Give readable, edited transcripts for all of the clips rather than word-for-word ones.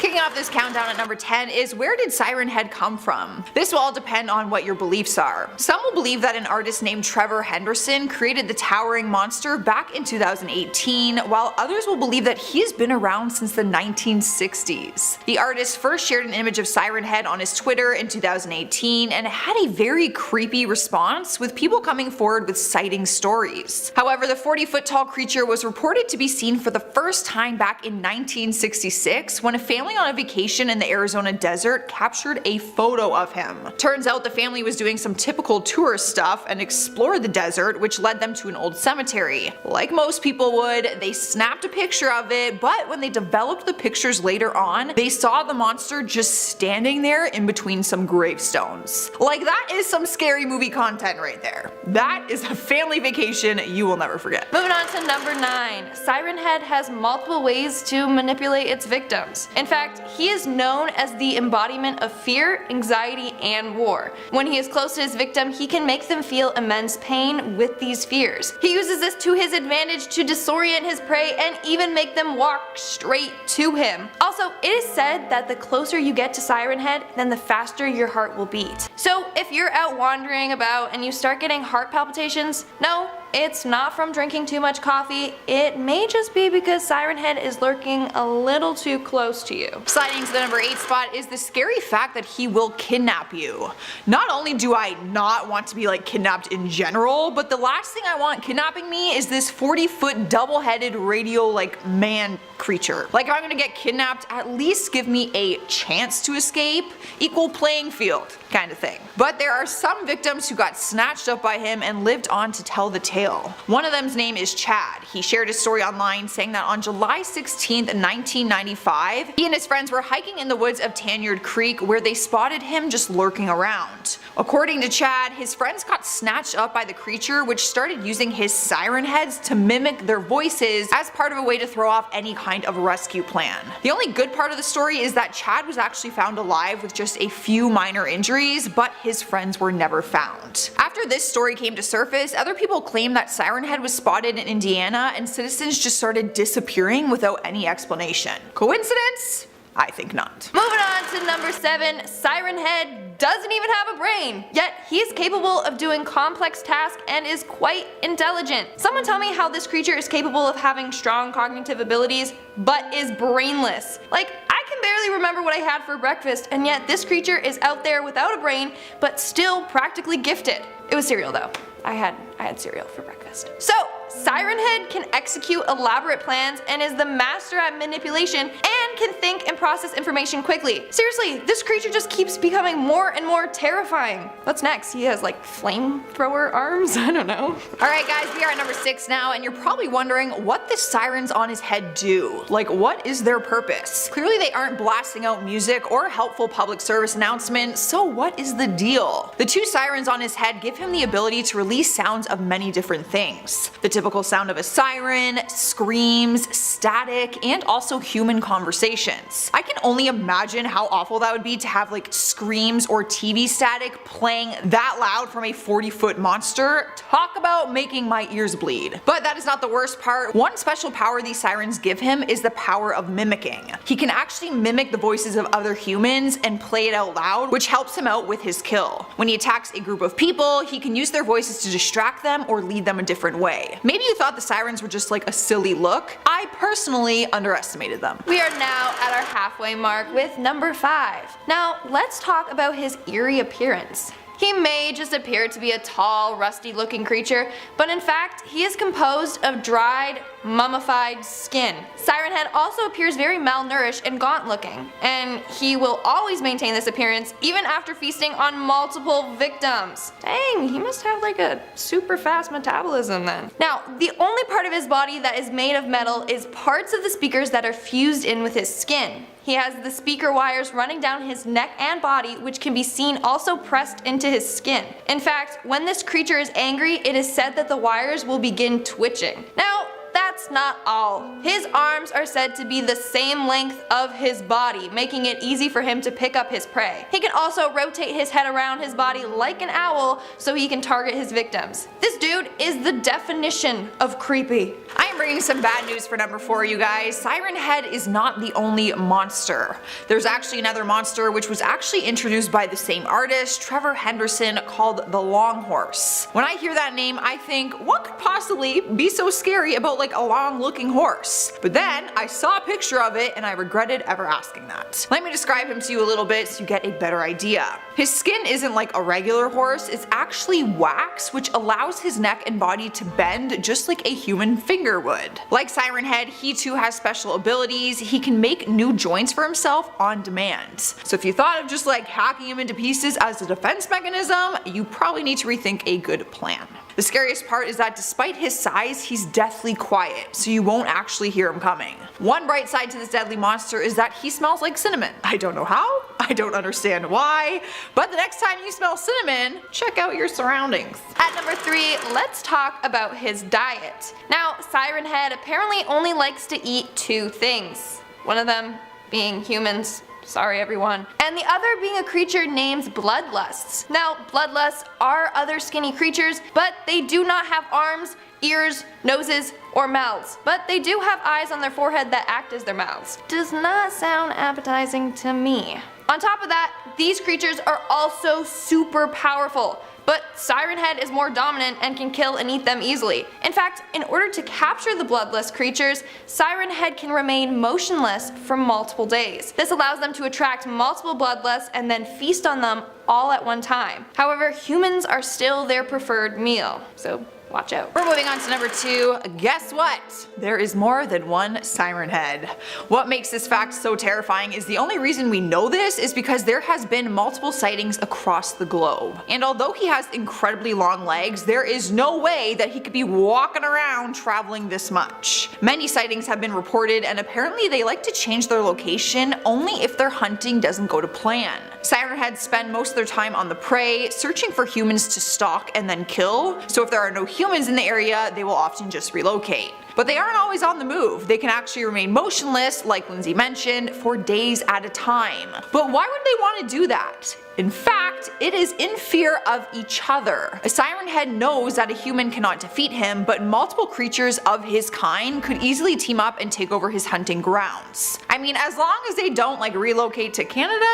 Kicking off this countdown at number 10 is, where did Sirenhead come from? This will all depend on what your beliefs are. Some will believe that an artist named Trevor Henderson created the towering monster back in 2018, while others will believe that he's been around since the 1960s. The artist first shared an image of Sirenhead on his Twitter in 2018 and had a very creepy response, with people coming forward with sighting stories. However, the 40-foot tall creature was reported to be seen for the first time back in 1966 when a family on a vacation in the Arizona desert captured a photo of him. Turns out the family was doing some typical tourist stuff and explored the desert, which led them to an old cemetery. Like most people would, they snapped a picture of it, but when they developed the pictures later on, they saw the monster just standing there in between some gravestones. Like, that is some scary movie content right there. That is a family vacation you will never forget. Moving on to number 9. Sirenhead has multiple ways to manipulate its victims. In fact, he is known as the embodiment of fear, anxiety, and war. When he is close to his victim, he can make them feel immense pain with these fears. He uses this to his advantage to disorient his prey and even make them walk straight to him. Also, it is said that the closer you get to Sirenhead, then the faster your heart will beat. So if you're out wandering about and you start getting heart palpitations, no, it's not from drinking too much coffee. It may just be because Sirenhead is lurking a little too close to you. Sliding to the number 8 spot is the scary fact that he will kidnap you. Not only do I not want to be kidnapped in general, but the last thing I want kidnapping me is this 40-foot double-headed radio man creature. If I'm gonna get kidnapped, at least give me a chance to escape, equal playing field kind of thing. But there are some victims who got snatched up by him and lived on to tell the tale. One of them's name is Chad. He shared his story online saying that on July 16th, 1995, he and his friends were hiking in the woods of Tanyard Creek where they spotted him just lurking around. According to Chad, his friends got snatched up by the creature, which started using his siren heads to mimic their voices as part of a way to throw off any kind of rescue plan. The only good part of the story is that Chad was actually found alive with just a few minor injuries, but his friends were never found. After this story came to surface, other people claimed that Sirenhead was spotted in Indiana and citizens just started disappearing without any explanation. Coincidence? I think not. Moving on to number 7, Sirenhead doesn't even have a brain, yet he is capable of doing complex tasks and is quite intelligent. Someone tell me how this creature is capable of having strong cognitive abilities, but is brainless. I can barely remember what I had for breakfast, and yet this creature is out there without a brain, but still practically gifted. It was cereal though. I had cereal for breakfast. So, Sirenhead can execute elaborate plans and is the master at manipulation and can think and process information quickly. Seriously, this creature just keeps becoming more and more terrifying. What's next? He has flamethrower arms? I don't know. Alright guys, we are at number 6 now, and you're probably wondering what the sirens on his head do. What is their purpose? Clearly they aren't blasting out music or helpful public service announcements, so what is the deal? The 2 sirens on his head give him the ability to release sounds of many different things. The typical sound of a siren, screams, static, and also human conversations. I can only imagine how awful that would be to have screams or TV static playing that loud from a 40-foot monster. Talk about making my ears bleed. But that is not the worst part. One special power these sirens give him is the power of mimicking. He can actually mimic the voices of other humans and play it out loud, which helps him out with his kill. When he attacks a group of people, he can use their voices to distract them or lead them a different way. Maybe you thought the sirens were just a silly look. I personally underestimated them. We are now at our halfway mark with number 5. Now, let's talk about his eerie appearance. He may just appear to be a tall, rusty-looking creature, but in fact, he is composed of dried, mummified skin. Sirenhead also appears very malnourished and gaunt-looking, and he will always maintain this appearance even after feasting on multiple victims. Dang, he must have a super fast metabolism then. Now, the only part of his body that is made of metal is parts of the speakers that are fused in with his skin. He has the speaker wires running down his neck and body, which can be seen also pressed into his skin. In fact, when this creature is angry, it is said that the wires will begin twitching. Now, that's that's not all. His arms are said to be the same length of his body, making it easy for him to pick up his prey. He can also rotate his head around his body like an owl so he can target his victims. This dude is the definition of creepy. I am bringing some bad news for number 4, you guys. Sirenhead is not the only monster. There's actually another monster which was actually introduced by the same artist, Trevor Henderson, called the Long Horse. When I hear that name, I think, what could possibly be so scary about like a long looking horse? But then I saw a picture of it and I regretted ever asking that. Let me describe him to you a little bit so you get a better idea. His skin isn't like a regular horse, it's actually wax, which allows his neck and body to bend just like a human finger would. Like Sirenhead, he too has special abilities. He can make new joints for himself on demand. So if you thought of just like hacking him into pieces as a defense mechanism, you probably need to rethink a good plan. The scariest part is that despite his size, he's deathly quiet, so you won't actually hear him coming. One bright side to this deadly monster is that he smells like cinnamon. I don't know how, I don't understand why, but the next time you smell cinnamon, check out your surroundings. At number 3, let's talk about his diet. Now, Sirenhead apparently only likes to eat 2 things. One of them being humans. Sorry everyone. And the other being a creature named bloodlusts. Now, bloodlusts are other skinny creatures, but they do not have arms, ears, noses, or mouths. But they do have eyes on their forehead that act as their mouths. Does not sound appetizing to me. On top of that, these creatures are also super powerful. But Sirenhead is more dominant and can kill and eat them easily. In fact, in order to capture the bloodless creatures, Sirenhead can remain motionless for multiple days. This allows them to attract multiple bloodlusts and then feast on them all at one time. However, humans are still their preferred meal, so watch out. We're moving on to number 2. Guess what? There is more than one Sirenhead. What makes this fact so terrifying is the only reason we know this is because there has been multiple sightings across the globe. And although he has incredibly long legs, there is no way that he could be walking around traveling this much. Many sightings have been reported, and apparently they like to change their location only if their hunting doesn't go to plan. Sirenheads spend most of their time on the prey, searching for humans to stalk and then kill, so if there are no humans in the area, they will often just relocate. But they aren't always on the move. They can actually remain motionless, like Lindsay mentioned, for days at a time. But why would they want to do that? In fact, it is in fear of each other. A Sirenhead knows that a human cannot defeat him, but multiple creatures of his kind could easily team up and take over his hunting grounds. I mean, as long as they don't like relocate to Canada,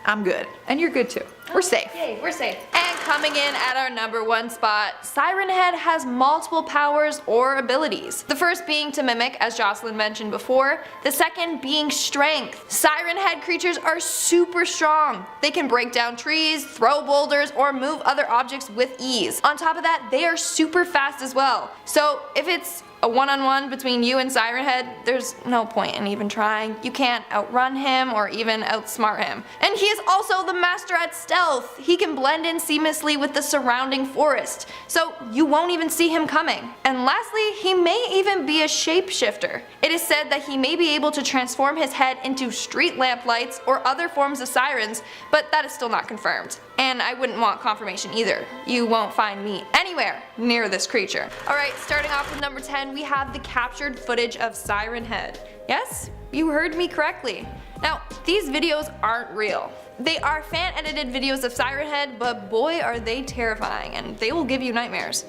I'm good. And you're good too. We're safe. Yay, we're safe. And coming in at our number 1 spot, Sirenhead has multiple powers or abilities. The first being to mimic, as Jocelyn mentioned before. The second being strength. Sirenhead creatures are super strong. They can break down trees, throw boulders, or move other objects with ease. On top of that, they are super fast as well. So if it's a one-on-one between you and Sirenhead, there's no point in even trying. You can't outrun him or even outsmart him. And he is also the master at stealth. He can blend in seamlessly with the surrounding forest, so you won't even see him coming. And lastly, he may even be a shapeshifter. It is said that he may be able to transform his head into street lamp lights or other forms of sirens, but that is still not confirmed. And I wouldn't want confirmation either. You won't find me anywhere near this creature. Alright, starting off with number 10, we have the captured footage of Sirenhead. Yes, you heard me correctly. Now, these videos aren't real. They are fan-edited videos of Sirenhead, but boy are they terrifying, and they will give you nightmares.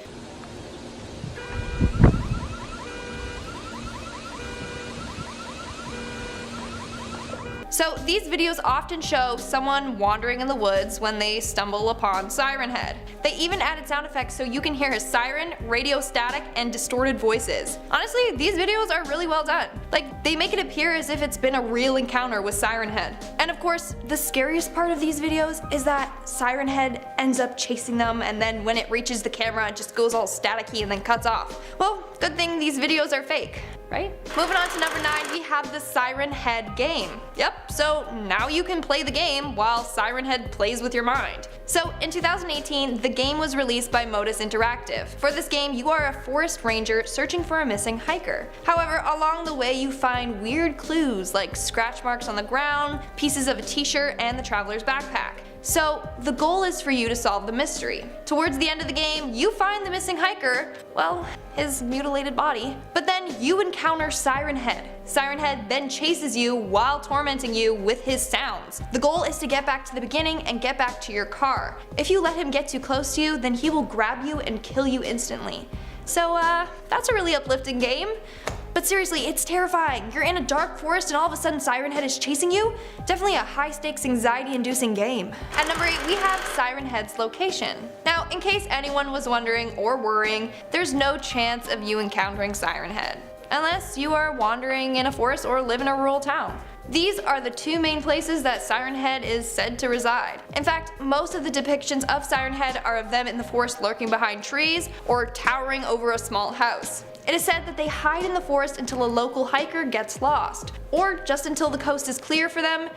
So these videos often show someone wandering in the woods when they stumble upon Sirenhead. They even added sound effects so you can hear his siren, radio static, and distorted voices. Honestly, these videos are really well done. Like, they make it appear as if it's been a real encounter with Sirenhead. And of course, the scariest part of these videos is that Sirenhead ends up chasing them, and then when it reaches the camera, it just goes all staticky and then cuts off. Well, good thing these videos are fake, right? Moving on to number 9, we have the Sirenhead game. Yep, so now you can play the game while Sirenhead plays with your mind. So in 2018, the game was released by Modus Interactive. For this game, you are a forest ranger searching for a missing hiker. However, along the way you find weird clues like scratch marks on the ground, pieces of a t-shirt, and the traveler's backpack. So the goal is for you to solve the mystery. Towards the end of the game, you find the missing hiker, well, his mutilated body, but then you encounter Sirenhead. Sirenhead then chases you while tormenting you with his sounds. The goal is to get back to the beginning and get back to your car. If you let him get too close to you, then he will grab you and kill you instantly. So that's a really uplifting game. But seriously, it's terrifying. You're in a dark forest and all of a sudden Sirenhead is chasing you? Definitely a high stakes, anxiety inducing game. At number 8, we have Sirenhead's location. Now, in case anyone was wondering or worrying, there's no chance of you encountering Sirenhead, unless you are wandering in a forest or live in a rural town. These are the two main places that Sirenhead is said to reside. In fact, most of the depictions of Sirenhead are of them in the forest lurking behind trees or towering over a small house. It is said that they hide in the forest until a local hiker gets lost, or just until the coast is clear for them,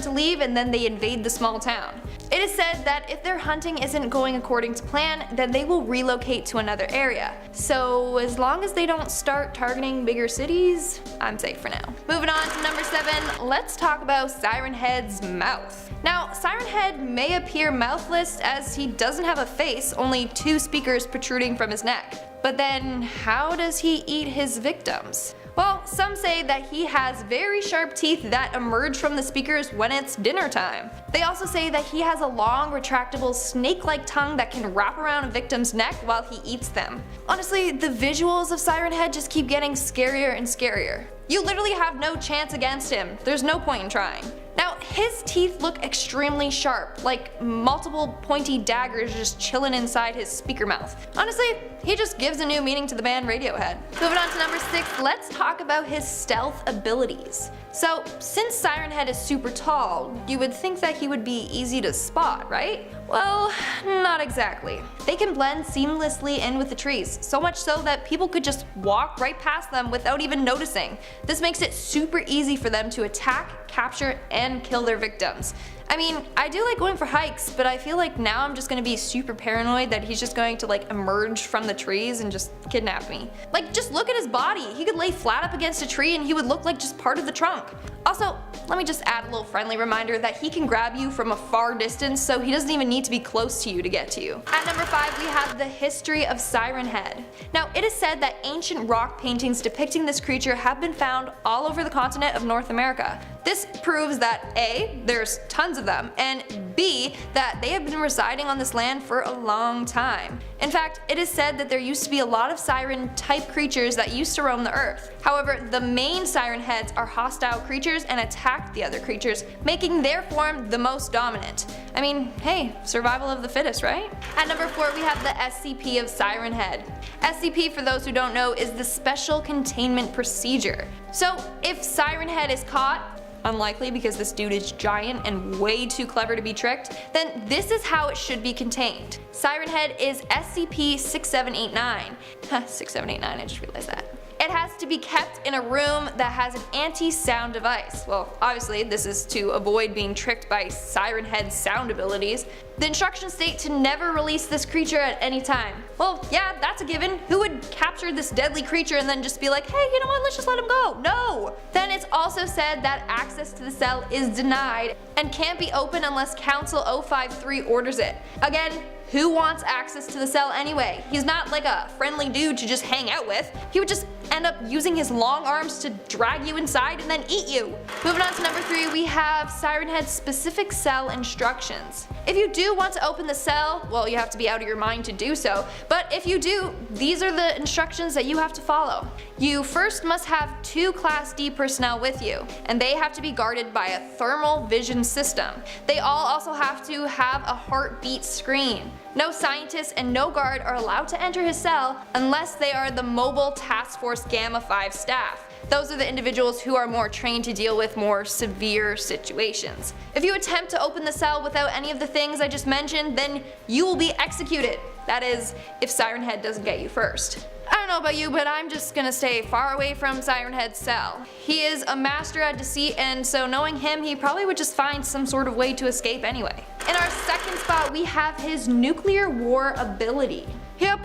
to leave and then they invade the small town. It is said that if their hunting isn't going according to plan, then they will relocate to another area. So as long as they don't start targeting bigger cities, I'm safe for now. Moving on to number 7, let's talk about Sirenhead's mouth. Now, Sirenhead may appear mouthless as he doesn't have a face, only 2 speakers protruding from his neck. But then, how does he eat his victims? Well, some say that he has very sharp teeth that emerge from the speakers when it's dinner time. They also say that he has a long, retractable, snake-like tongue that can wrap around a victim's neck while he eats them. Honestly, the visuals of Sirenhead just keep getting scarier and scarier. You literally have no chance against him. There's no point in trying. Now, his teeth look extremely sharp, like multiple pointy daggers just chilling inside his speaker mouth. Honestly, he just gives a new meaning to the band Radiohead. Moving on to number 6, let's talk about his stealth abilities. So, since Sirenhead is super tall, you would think that he would be easy to spot, right? Well, not exactly. They can blend seamlessly in with the trees, so much so that people could just walk right past them without even noticing. This makes it super easy for them to attack, capture, and kill their victims. I mean, I do like going for hikes, but I feel like now I'm just gonna be super paranoid that he's just going to like emerge from the trees and just kidnap me. Like, just look at his body. He could lay flat up against a tree and he would look like just part of the trunk. Also, let me just add a little friendly reminder that he can grab you from a far distance, so he doesn't even need to be close to you to get to you. At number 5, we have the history of Sirenhead. Now, it is said that ancient rock paintings depicting this creature have been found all over the continent of North America. This proves that A, there's tons of them, and B, that they have been residing on this land for a long time. In fact, it is said that there used to be a lot of siren-type creatures that used to roam the earth. However, the main Sirenheads are hostile creatures and attack the other creatures, making their form the most dominant. I mean, hey, survival of the fittest, right? At number 4, we have the SCP of Sirenhead. SCP, for those who don't know, is the Special Containment Procedure. So, if Sirenhead is caught, unlikely because this dude is giant and way too clever to be tricked, then this is how it should be contained. Sirenhead is SCP-6789. 6789, I just realized that. It has to be kept in a room that has an anti-sound device. Well, obviously this is to avoid being tricked by Sirenhead's sound abilities. The instructions state to never release this creature at any time. Well, yeah, that's a given. Who would capture this deadly creature and then just be like, hey, you know what, let's just let him go? No! Then it's also said that access to the cell is denied and can't be opened unless Council 053 orders it. Again, who wants access to the cell anyway? He's not like a friendly dude to just hang out with. He would just end up using his long arms to drag you inside and then eat you. Moving on to number 3, we have Sirenhead's specific cell instructions. If you do want to open the cell, well, you have to be out of your mind to do so, but if you do, these are the instructions that you have to follow. You first must have 2 Class D personnel with you, and they have to be guarded by a thermal vision system. They all also have to have a heartbeat screen. No scientist and no guard are allowed to enter his cell unless they are the Mobile Task Force Gamma 5 staff. Those are the individuals who are more trained to deal with more severe situations. If you attempt to open the cell without any of the things I just mentioned, then you will be executed. That is, if Sirenhead doesn't get you first. I don't know about you, but I'm just gonna stay far away from Sirenhead's cell. He is a master at deceit, and so knowing him, he probably would just find some sort of way to escape anyway. In our second spot, we have his nuclear war ability. Yep,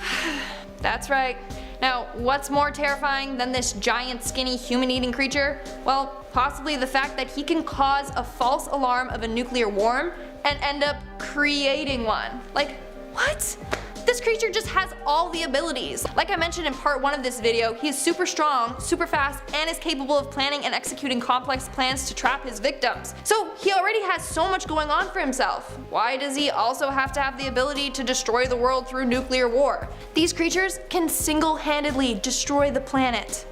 that's right. Now, what's more terrifying than this giant, skinny, human-eating creature? Well, Possibly the fact that he can cause a false alarm of a nuclear war and end up creating one. Like, what? This creature just has all the abilities. Like I mentioned in part 1 of this video, he is super strong, super fast, and is capable of planning and executing complex plans to trap his victims. So he already has so much going on for himself. Why does he also have to have the ability to destroy the world through nuclear war? These creatures can single-handedly destroy the planet.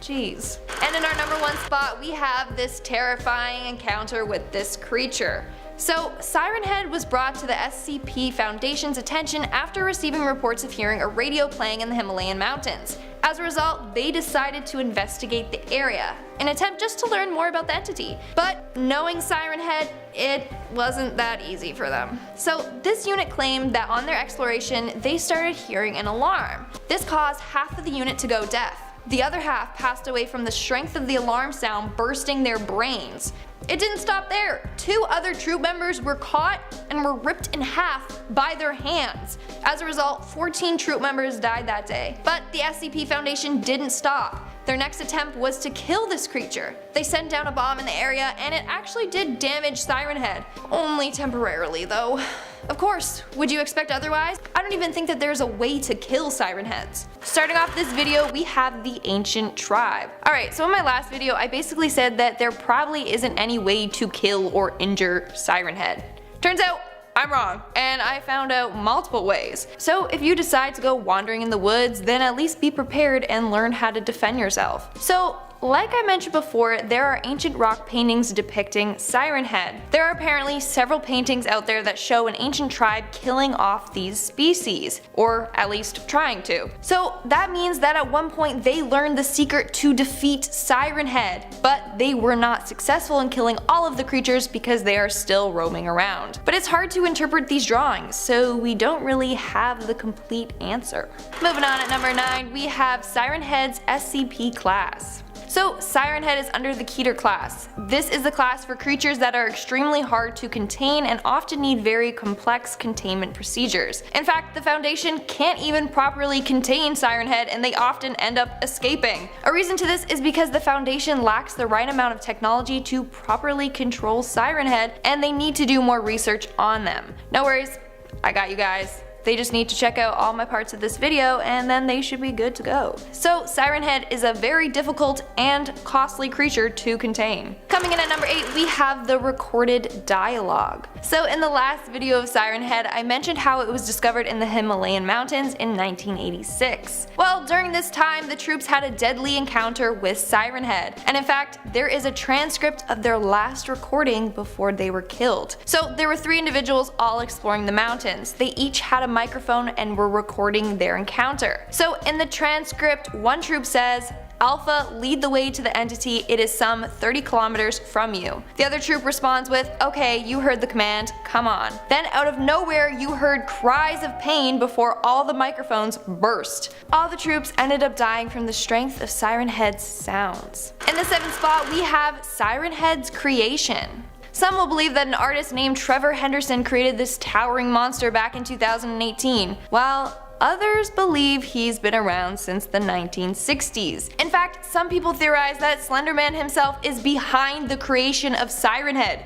Jeez. And in our number 1 spot, we have this terrifying encounter with this creature. So, Sirenhead was brought to the SCP Foundation's attention after receiving reports of hearing a radio playing in the Himalayan mountains. As a result, they decided to investigate the area, an attempt just to learn more about the entity. But knowing Sirenhead, it wasn't that easy for them. So this unit claimed that on their exploration, they started hearing an alarm. This caused half of the unit to go deaf. The other half passed away from the strength of the alarm sound bursting their brains. It didn't stop there. 2 other troop members were caught and were ripped in half by their hands. As a result, 14 troop members died that day. But the SCP Foundation didn't stop. Their next attempt was to kill this creature. They sent down a bomb in the area and it actually did damage Sirenhead. Only temporarily though. Of course, would you expect otherwise? I don't even think that there's a way to kill Sirenheads. Starting off this video, we have the Ancient Tribe. Alright, so in my last video, I basically said that there probably isn't any way to kill or injure Sirenhead. Turns out, I'm wrong, and I found out multiple ways. So if you decide to go wandering in the woods, then at least be prepared and learn how to defend yourself. So, like I mentioned before, there are ancient rock paintings depicting Sirenhead. There are apparently several paintings out there that show an ancient tribe killing off these species, or at least trying to. So that means that at one point they learned the secret to defeat Sirenhead, but they were not successful in killing all of the creatures because they are still roaming around. But it's hard to interpret these drawings, so we don't really have the complete answer. Moving on at number 9, we have Sirenhead's SCP class. So Sirenhead is under the Keter class. This is the class for creatures that are extremely hard to contain and often need very complex containment procedures. In fact, the Foundation can't even properly contain Sirenhead and they often end up escaping. A reason to this is because the Foundation lacks the right amount of technology to properly control Sirenhead and they need to do more research on them. No worries, I got you guys. They just need to check out all my parts of this video and then they should be good to go. So Sirenhead is a very difficult and costly creature to contain. Coming in at number 8, we have the recorded dialogue. So in the last video of Sirenhead, I mentioned how it was discovered in the Himalayan mountains in 1986. Well, during this time, the troops had a deadly encounter with Sirenhead. And in fact, there is a transcript of their last recording before they were killed. So there were 3 individuals all exploring the mountains. They each had a microphone and were recording their encounter. So in the transcript, one troop says, "Alpha, lead the way to the entity, it is some 30 kilometers from you." The other troop responds with, "Okay, you heard the command, come on." Then out of nowhere you heard cries of pain before all the microphones burst. All the troops ended up dying from the strength of Sirenhead's sounds. In the 7th spot we have Sirenhead's creation. Some will believe that an artist named Trevor Henderson created this towering monster back in 2018, while others believe he's been around since the 1960s. In fact, some people theorize that Slenderman himself is behind the creation of Sirenhead.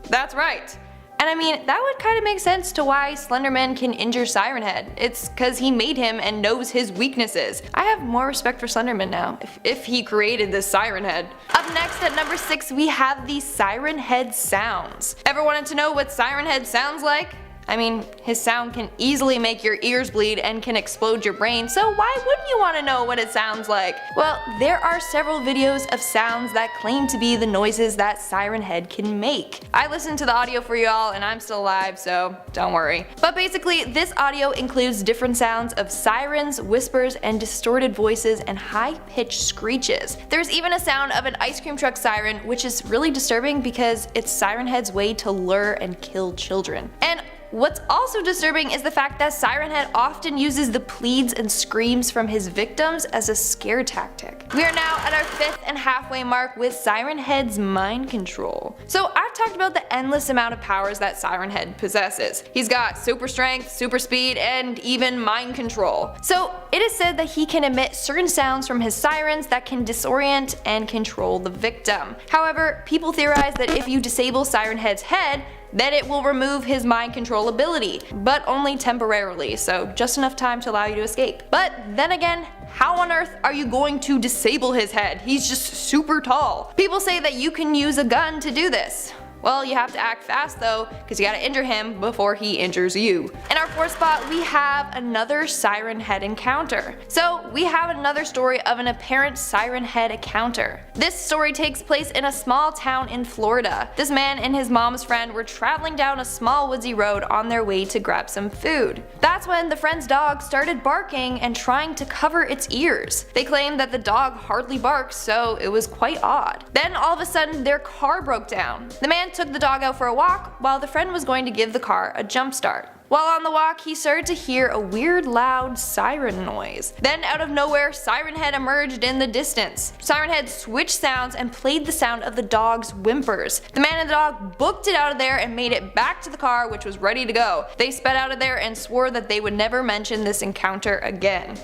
That's right. And I mean, that would kind of make sense to why Slenderman can injure Sirenhead. It's cause he made him and knows his weaknesses. I have more respect for Slenderman now, if he created this Sirenhead. Up next at number 6 we have the Sirenhead sounds. Ever wanted to know what Sirenhead sounds like? I mean, his sound can easily make your ears bleed and can explode your brain, so why wouldn't you want to know what it sounds like? Well, there are several videos of sounds that claim to be the noises that Sirenhead can make. I listened to the audio for y'all and I'm still alive, so don't worry. But basically, this audio includes different sounds of sirens, whispers, and distorted voices and high-pitched screeches. There's even a sound of an ice cream truck siren, which is really disturbing because it's Sirenhead's way to lure and kill children. And what's also disturbing is the fact that Sirenhead often uses the pleads and screams from his victims as a scare tactic. We are now at our 5th and halfway mark with Sirenhead's mind control. So I've talked about the endless amount of powers that Sirenhead possesses. He's got super strength, super speed, and even mind control. So it is said that he can emit certain sounds from his sirens that can disorient and control the victim. However, people theorize that if you disable Sirenhead's head, then it will remove his mind control ability, but only temporarily, so just enough time to allow you to escape. But then again, how on earth are you going to disable his head? He's just super tall. People say that you can use a gun to do this. Well, you have to act fast though, because you gotta injure him before he injures you. In our 4th spot, we have another Sirenhead encounter. So we have another story of an apparent Sirenhead encounter. This story takes place in a small town in Florida. This man and his mom's friend were traveling down a small woodsy road on their way to grab some food. That's when the friend's dog started barking and trying to cover its ears. They claimed that the dog hardly barks, so it was quite odd. Then all of a sudden, their car broke down. The man took the dog out for a walk while the friend was going to give the car a jump start. While on the walk, he started to hear a weird loud siren noise. Then out of nowhere, Sirenhead emerged in the distance. Sirenhead switched sounds and played the sound of the dog's whimpers. The man and the dog booked it out of there and made it back to the car, which was ready to go. They sped out of there and swore that they would never mention this encounter again.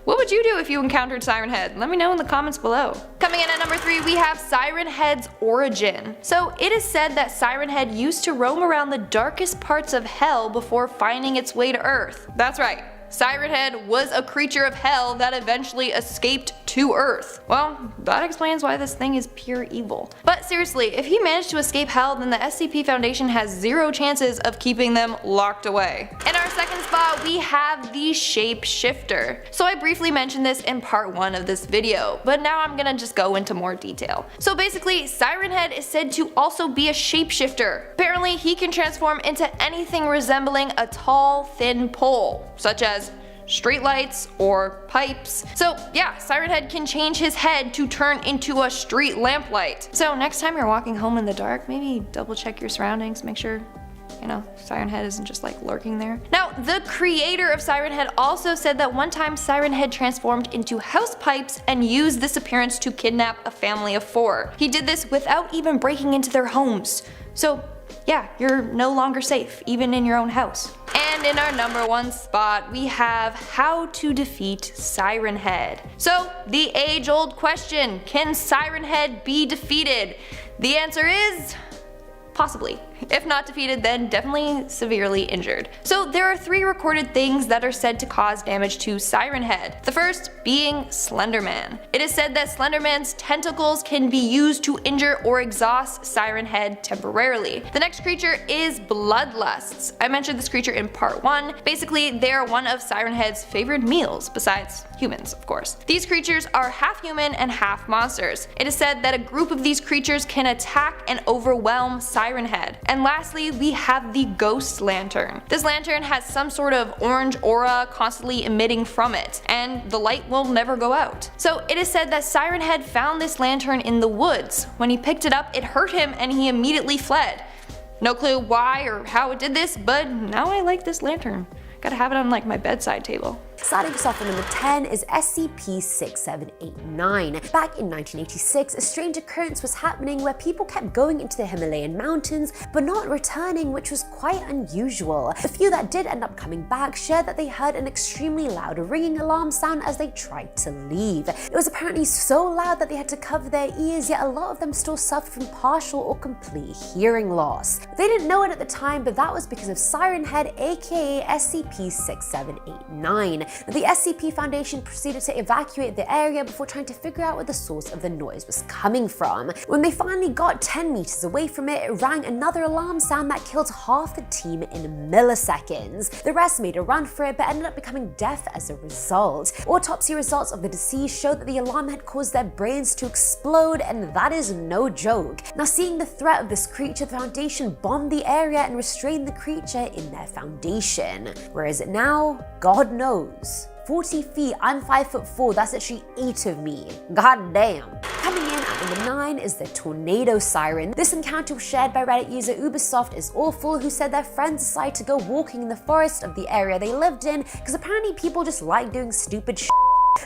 What would you do if you encountered Sirenhead? Let me know in the comments below. Coming in at number 3, we have Sirenhead's origin. So it is said that Sirenhead used to roam around the darkest parts of hell before finding its way to Earth. That's right. Sirenhead was a creature of hell that eventually escaped to Earth. Well, that explains why this thing is pure evil. But seriously, if he managed to escape hell, then the SCP Foundation has 0 chances of keeping them locked away. In our 2nd spot, we have the Shapeshifter. So I briefly mentioned this in part 1 of this video, but now I'm gonna just go into more detail. So basically, Sirenhead is said to also be a shapeshifter. Apparently, he can transform into anything resembling a tall, thin pole, such as streetlights or pipes. So yeah, Sirenhead can change his head to turn into a street lamplight. So next time you're walking home in the dark, maybe double check your surroundings, make sure, you know, Sirenhead isn't just like lurking there. Now, the creator of Sirenhead also said that one time Sirenhead transformed into house pipes and used this appearance to kidnap a family of 4. He did this without even breaking into their homes. So yeah, you're no longer safe, even in your own house. And in our number 1 spot, we have how to defeat Sirenhead. So, the age-old question, can Sirenhead be defeated? The answer is possibly. If not defeated, then definitely severely injured. So there are 3 recorded things that are said to cause damage to Sirenhead. The first being Slenderman. It is said that Slenderman's tentacles can be used to injure or exhaust Sirenhead temporarily. The next creature is Bloodlusts. I mentioned this creature in part 1. Basically, they are one of Sirenhead's favorite meals, besides humans, of course. These creatures are half human and half monsters. It is said that a group of these creatures can attack and overwhelm Sirenhead. And lastly, we have the Ghost Lantern. This lantern has some sort of orange aura constantly emitting from it, and the light will never go out. So it is said that Sirenhead found this lantern in the woods. When he picked it up, it hurt him and he immediately fled. No clue why or how it did this, but now I like this lantern. Gotta have it on like my bedside table. Starting us off at number 10 is SCP-6789. Back in 1986, a strange occurrence was happening where people kept going into the Himalayan mountains but not returning, which was quite unusual. The few that did end up coming back shared that they heard an extremely loud ringing alarm sound as they tried to leave. It was apparently so loud that they had to cover their ears, yet a lot of them still suffered from partial or complete hearing loss. They didn't know it at the time, but that was because of Sirenhead, aka SCP-6789. The SCP Foundation proceeded to evacuate the area before trying to figure out where the source of the noise was coming from. When they finally got 10 meters away from it, it rang another alarm sound that killed half the team in milliseconds. The rest made a run for it but ended up becoming deaf as a result. Autopsy results of the deceased showed that the alarm had caused their brains to explode, and that is no joke. Now, seeing the threat of this creature, the Foundation bombed the area and restrained the creature in their Foundation. Where is it now? God knows. 40 feet, I'm 5'4", that's actually 8 of me. God damn. Coming in at number 9 is the tornado siren. This encounter was shared by Reddit user Ubisoft is awful, who said their friends decided to go walking in the forest of the area they lived in because apparently people just like doing stupid shit.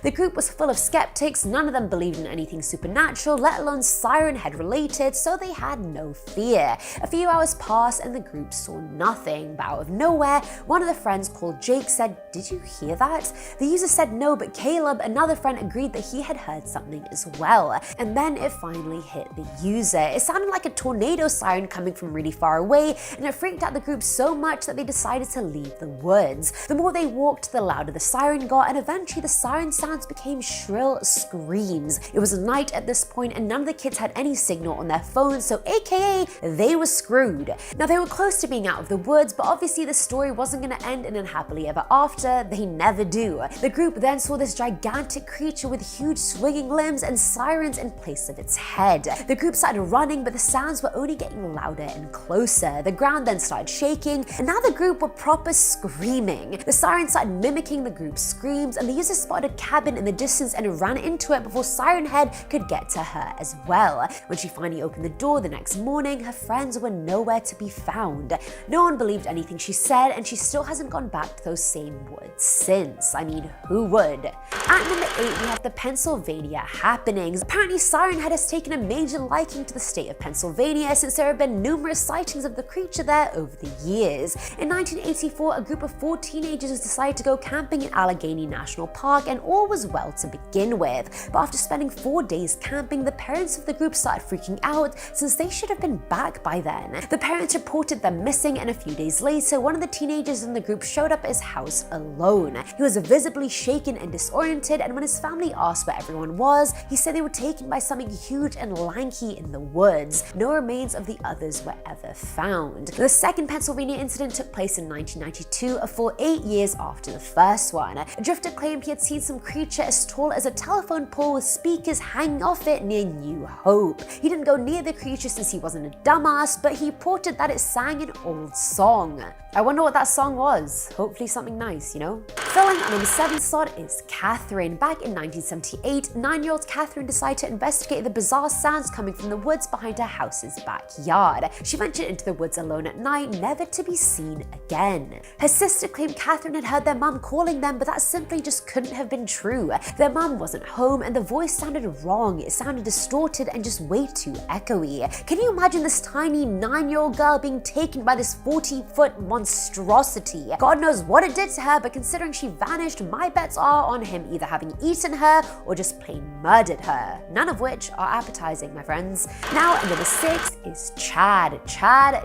The group was full of skeptics, none of them believed in anything supernatural, let alone Sirenhead related, so they had no fear. A few hours passed and the group saw nothing, but out of nowhere, one of the friends called Jake said, "Did you hear that?" The user said no, but Caleb, another friend, agreed that he had heard something as well. And then it finally hit the user. It sounded like a tornado siren coming from really far away, and it freaked out the group so much that they decided to leave the woods. The more they walked, the louder the siren got, and eventually the siren sounds became shrill screams. It was night at this point and none of the kids had any signal on their phones, so aka they were screwed. Now they were close to being out of the woods, but obviously the story wasn't going to end in a happily ever after. They never do. The group then saw this gigantic creature with huge swinging limbs and sirens in place of its head. The group started running, but the sounds were only getting louder and closer. The ground then started shaking, and now the group were proper screaming. The sirens started mimicking the group's screams, and the user spotted a cabin in the distance and ran into it before Sirenhead could get to her as well. When she finally opened the door the next morning, her friends were nowhere to be found. No one believed anything she said, and she still hasn't gone back to those same woods since. I mean, who would? At number 8, we have the Pennsylvania happenings. Apparently, Sirenhead has taken a major liking to the state of Pennsylvania since there have been numerous sightings of the creature there over the years. In 1984, a group of 4 teenagers decided to go camping in Allegheny National Park, and all was well to begin with. But after spending 4 days camping, the parents of the group started freaking out since they should have been back by then. The parents reported them missing, and a few days later, one of the teenagers in the group showed up at his house alone. He was visibly shaken and disoriented, and when his family asked where everyone was, he said they were taken by something huge and lanky in the woods. No remains of the others were ever found. The second Pennsylvania incident took place in 1992, a full 8 years after the first one. A drifter claimed he had seen some creature as tall as a telephone pole with speakers hanging off it near New Hope. He didn't go near the creature since he wasn't a dumbass, but he reported that it sang an old song. I wonder what that song was. Hopefully something nice, you know? Filling at number 7 slot is Catherine. Back in 1978, 9-year-old Catherine decided to investigate the bizarre sounds coming from the woods behind her house's backyard. She ventured into the woods alone at night, never to be seen again. Her sister claimed Catherine had heard their mum calling them, but that simply just couldn't have been true. Their mum wasn't home, and the voice sounded wrong. It sounded distorted and just way too echoey. Can you imagine this tiny 9-year-old girl being taken by this 40-foot monstrosity? God knows what it did to her, but considering she vanished, my bets are on him either having eaten her or just plain murdered her. None of which are appetizing, my friends. Now, at number 6 is Chad. Chad.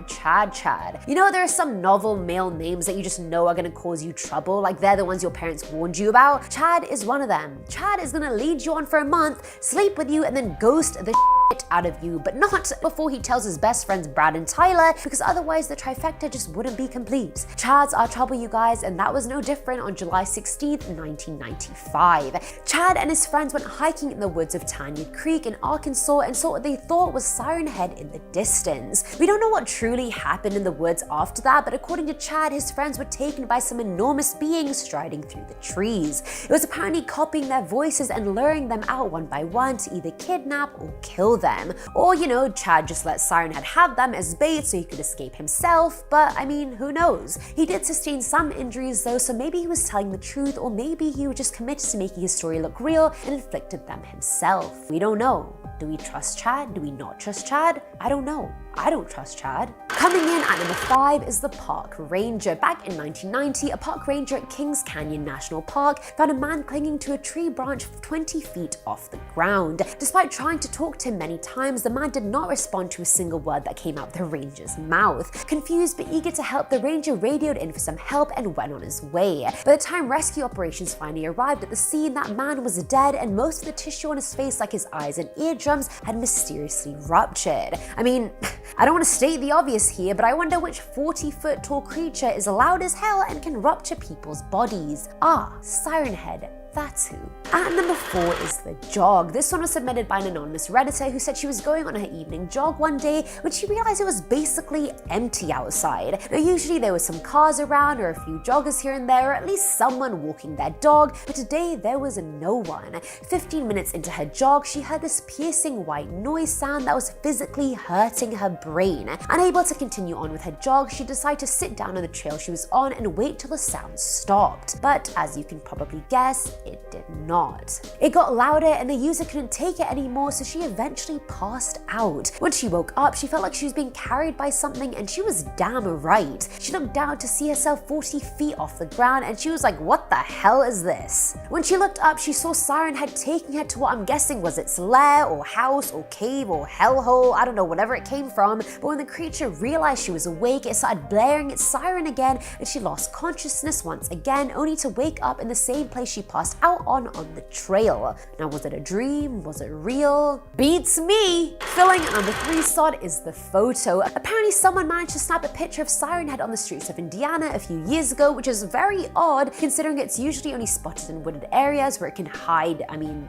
You know, there are some novel male names that you just know are gonna cause you trouble, like they're the ones your parents warned you about. Chad is one of them. Chad is gonna lead you on for a month, sleep with you, and then ghost the shit out of you, but not before he tells his best friends Brad and Tyler, because otherwise the trifecta just wouldn't be complete. Chads are trouble, you guys, and that was no different on July 16th, 1995. Chad and his friends went hiking in the woods of Tanya Creek in Arkansas and saw what they thought was Sirenhead in the distance. We don't know what truly happened in the woods after that, but according to Chad, his friends were taken by some enormous being striding through the trees. It was apparently copying their voices and luring them out one by one to either kidnap or kill them. Or, you know, Chad just let Sirenhead have them as bait so he could escape himself, but I mean, who knows? He did sustain some injuries though, so maybe he was telling the truth, or maybe he was just committed to making his story look real and inflicted them himself. We don't know. Do we trust Chad? Do we not trust Chad? I don't know. I don't trust Chad. Coming in at number 5 is the park ranger. Back in 1990, a park ranger at Kings Canyon National Park found a man clinging to a tree branch 20 feet off the ground. Despite trying to talk to him many times, the man did not respond to a single word that came out the ranger's mouth. Confused but eager to help, the ranger radioed in for some help and went on his way. By the time rescue operations finally arrived at the scene, that man was dead, and most of the tissue on his face, like his eyes and eardrums, had mysteriously ruptured. I mean, I don't want to state the obvious here, but I wonder which 40-foot tall creature is loud as hell and can rupture people's bodies. Sirenhead. That's who. At number 4 is the jog. This one was submitted by an anonymous Redditor who said she was going on her evening jog one day when she realized it was basically empty outside. Now usually there were some cars around or a few joggers here and there, or at least someone walking their dog, but today there was no one. 15 minutes into her jog, she heard this piercing white noise sound that was physically hurting her brain. Unable to continue on with her jog, she decided to sit down on the trail she was on and wait till the sound stopped. But as you can probably guess, it did not. It got louder and the user couldn't take it anymore, so she eventually passed out. When she woke up, she felt like she was being carried by something, and she was damn right. She looked down to see herself 40 feet off the ground, and she was like, what the hell is this? When she looked up, she saw Sirenhead taking her to what I'm guessing was its lair or house or cave or hellhole, I don't know, whatever it came from. But when the creature realized she was awake, it started blaring its siren again, and she lost consciousness once again, only to wake up in the same place she passed out on the trail. Now, was it a dream? Was it real? Beats me! Filling at number 3 slot is the photo. Apparently someone managed to snap a picture of Sirenhead on the streets of Indiana a few years ago, which is very odd considering it's usually only spotted in wooded areas where it can hide,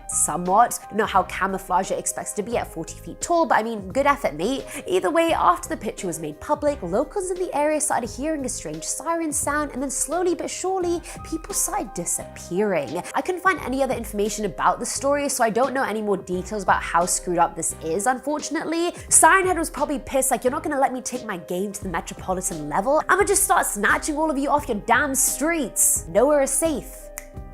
somewhat. I don't know how camouflage it expects to be at 40 feet tall, but good effort, mate. Either way, after the picture was made public, locals in the area started hearing a strange siren sound, and then slowly but surely, people started disappearing. I couldn't find any other information about the story, so I don't know any more details about how screwed up this is, unfortunately. Sirenhead was probably pissed, like, you're not gonna let me take my game to the metropolitan level? I'ma just start snatching all of you off your damn streets. Nowhere is safe.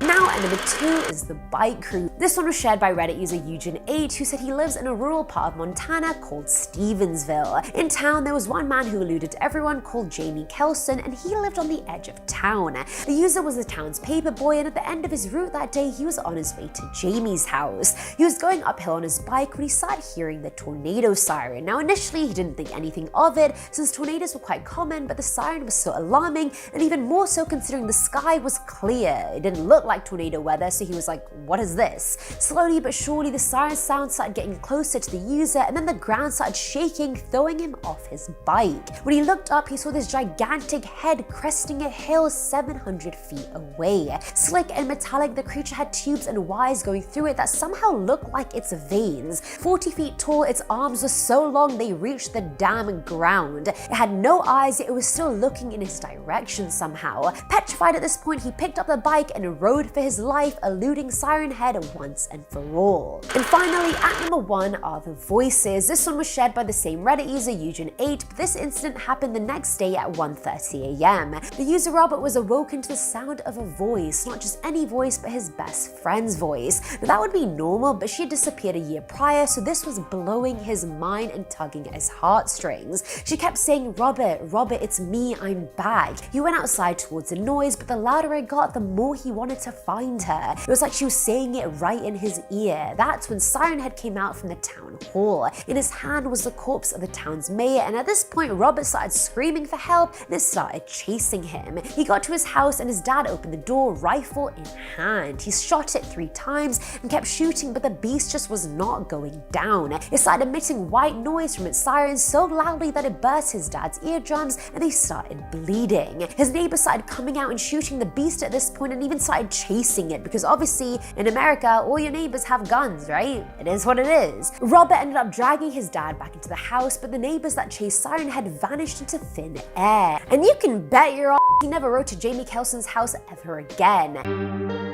Now at number 2 is the bike crew. This one was shared by Reddit user Eugen8, who said he lives in a rural part of Montana called Stevensville. In town, there was one man who eluded everyone called Jamie Kelson, and he lived on the edge of town. The user was the town's paper boy, and at the end of his route that day, he was on his way to Jamie's house. He was going uphill on his bike when he started hearing the tornado siren. Now initially, he didn't think anything of it, since tornadoes were quite common, but the siren was so alarming, and even more so considering the sky was clear. It didn't look like tornado weather, so he was like, what is this? Slowly but surely, the siren sound started getting closer to the user, and then the ground started shaking, throwing him off his bike. When he looked up, he saw this gigantic head cresting a hill 700 feet away. Slick and metallic, the creature had tubes and wires going through it that somehow looked like its veins. 40 feet tall, its arms were so long they reached the damn ground. It had no eyes, yet it was still looking in his direction somehow. Petrified at this point, he picked up the bike and rode for his life, eluding Sirenhead once and for all. And finally, at number 1 are the voices. This one was shared by the same Reddit user Eugen8, but this incident happened the next day at 1:30 AM. The user Robert was awoken to the sound of a voice, not just any voice, but his best friend's voice. Now that would be normal, but she had disappeared a year prior, so this was blowing his mind and tugging at his heartstrings. She kept saying, Robert, it's me, I'm back. He went outside towards the noise, but the louder it got, the more he wanted to find her. It was like she was saying it right in his ear. That's when Sirenhead came out from the town hall. In his hand was the corpse of the town's mayor, and at this point, Robert started screaming for help, and it started chasing him. He got to his house, and his dad opened the door, rifle in hand. He shot it 3 times and kept shooting, but the beast just was not going down. It started emitting white noise from its sirens so loudly that it burst his dad's eardrums, and they started bleeding. His neighbors started coming out and shooting the beast at this point, and even started chasing it, because obviously in America, all your neighbors have guns, right? It is what it is. Robert ended up dragging his dad back into the house, but the neighbors that chased Sirenhead vanished into thin air. And you can bet your ass he never rode to Jamie Kelson's house ever again.